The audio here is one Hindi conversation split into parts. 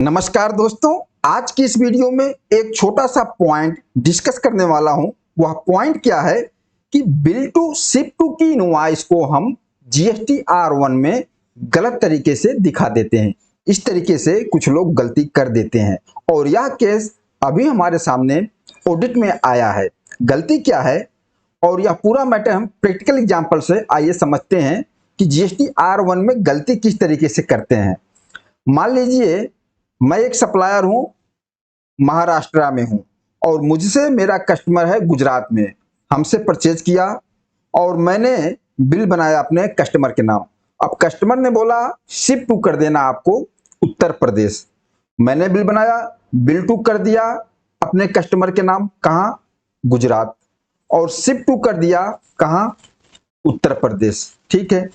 नमस्कार दोस्तों, आज की इस वीडियो में एक छोटा सा पॉइंट डिस्कस करने वाला हूं। वह पॉइंट क्या है कि बिल टू शिप टू की इनवॉइस को हम जीएसटी R1 में गलत तरीके से दिखा देते हैं। इस तरीके से कुछ लोग गलती कर देते हैं और यह केस अभी हमारे सामने ऑडिट में आया है। गलती क्या है और यह पूरा मैटर हम प्रैक्टिकल एग्जाम्पल से आइए समझते हैं कि जीएसटी R1 में गलती किस तरीके से करते हैं। मान लीजिए मैं एक सप्लायर हूं, महाराष्ट्र में हूं और मुझसे मेरा कस्टमर है गुजरात में, हमसे परचेज किया और मैंने बिल बनाया अपने कस्टमर के नाम। अब कस्टमर ने बोला शिप टू कर देना आपको उत्तर प्रदेश। मैंने बिल बनाया, बिल टू कर दिया अपने कस्टमर के नाम, कहां? गुजरात, और शिप टू कर दिया कहां? उत्तर प्रदेश। ठीक है,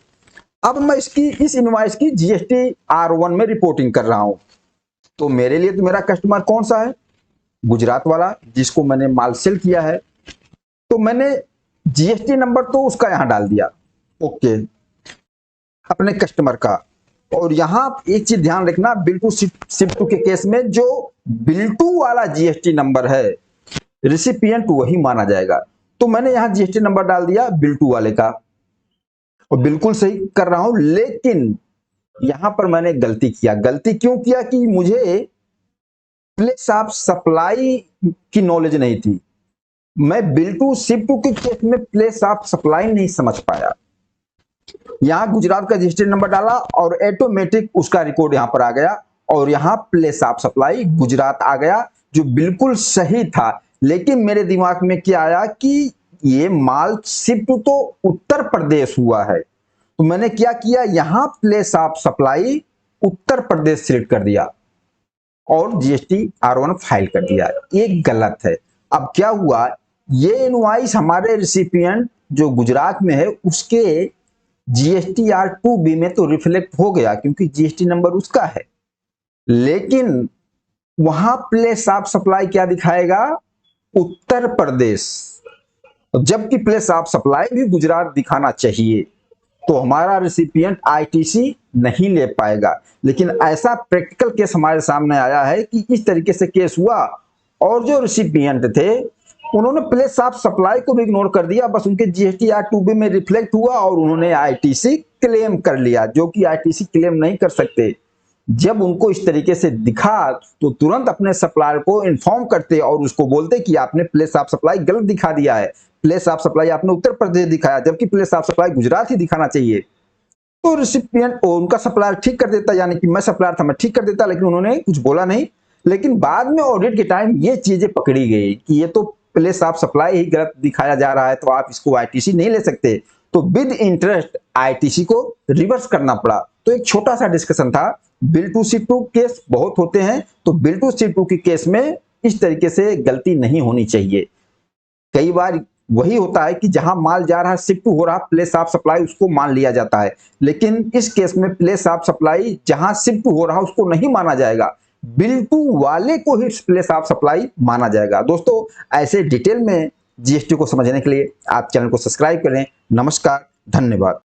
अब मैं इस इनवॉइस की जीएसटी R1 में रिपोर्टिंग कर रहा हूं। तो मेरे लिए तो मेरा कस्टमर कौन सा है? गुजरात वाला, जिसको मैंने माल सेल किया है। तो मैंने जीएसटी नंबर तो उसका यहां डाल दिया, ओके, अपने कस्टमर का। और यहां एक चीज ध्यान रखना, बिल टू शिप टू के केस में जो बिल टू वाला जीएसटी नंबर है, रिसिपिएंट वही माना जाएगा। तो मैंने यहां जीएसटी नंबर डाल दिया बिल टू वाले का और बिल्कुल सही कर रहा हूं, लेकिन यहां पर मैंने गलती किया। गलती क्यों किया कि मुझे प्लेस ऑफ सप्लाई की नॉलेज नहीं थी। मैं बिल टू शिप टू के केस में प्लेस ऑफ सप्लाई नहीं समझ पाया। यहां गुजरात का रजिस्ट्रेशन नंबर डाला और ऑटोमेटिक उसका रिकॉर्ड यहां पर आ गया और यहां प्लेस ऑफ सप्लाई गुजरात आ गया, जो बिल्कुल सही था। लेकिन मेरे दिमाग में क्या आया कि ये माल शिप टू तो उत्तर प्रदेश हुआ है। तो मैंने क्या किया, यहां place of supply Uttar Pradesh select कर दिया और जीएसटी R1 फाइल कर दिया। ये गलत है। अब क्या हुआ, ये इनवॉइस हमारे रिसिपिएंट जो गुजरात में है उसके जीएसटी R2B में तो रिफ्लेक्ट हो गया क्योंकि जीएसटी नंबर उसका है, लेकिन वहां प्लेस ऑफ सप्लाई क्या दिखाएगा? उत्तर प्रदेश। जबकि प्लेस ऑफ सप्लाई भी गुजरात दिखाना चाहिए, तो हमारा रिसिपिएंट आईटीसी नहीं ले पाएगा। लेकिन ऐसा प्रैक्टिकल केस हमारे सामने आया है कि इस तरीके से केस हुआ और जो रिसिपिएंट थे उन्होंने प्लेस ऑफ सप्लाई को भी इग्नोर कर दिया, बस उनके जीएसटी R2B में रिफ्लेक्ट हुआ और उन्होंने आईटीसी क्लेम कर लिया, जो कि आईटीसी क्लेम नहीं कर सकते। जब उनको इस तरीके से दिखा तो तुरंत अपने सप्लायर को इन्फॉर्म करते और उसको बोलते कि आपने प्लेस ऑफ सप्लाई गलत दिखा दिया है, प्लेस ऑफ सप्लाई आपने उत्तर प्रदेश दिखाया जबकि प्लेस ऑफ सप्लाई गुजरात ही दिखाना चाहिए। तो रिसिपिएंट उनका सप्लायर ठीक कर देता, यानी कि मैं सप्लायर था, मैं ठीक कर देता, लेकिन उन्होंने कुछ बोला नहीं। लेकिन बाद में ऑडिट के टाइम ये चीजें पकड़ी गई कि ये तो प्लेस ऑफ सप्लाई ही गलत दिखाया जा रहा है, तो आप इसको आईटीसी नहीं ले सकते। तो विद इंटरेस्ट आईटीसी को रिवर्स करना पड़ा। तो एक छोटा सा डिस्कशन था। Bill to ship to case बहुत होते हैं, तो बिल टू शिप टू के केस में इस तरीके से गलती नहीं होनी चाहिए। कई बार वही होता है कि जहां माल जा रहा है, शिप टू हो रहा, प्लेस ऑफ सप्लाई उसको मान लिया जाता है, लेकिन इस केस में प्लेस ऑफ सप्लाई जहां शिप टू हो रहा उसको नहीं माना जाएगा, बिल टू वाले को ही प्लेस ऑफ सप्लाई माना जाएगा। दोस्तों, ऐसे डिटेल में जीएसटी को समझने के लिए आप चैनल को सब्सक्राइब करें। नमस्कार, धन्यवाद।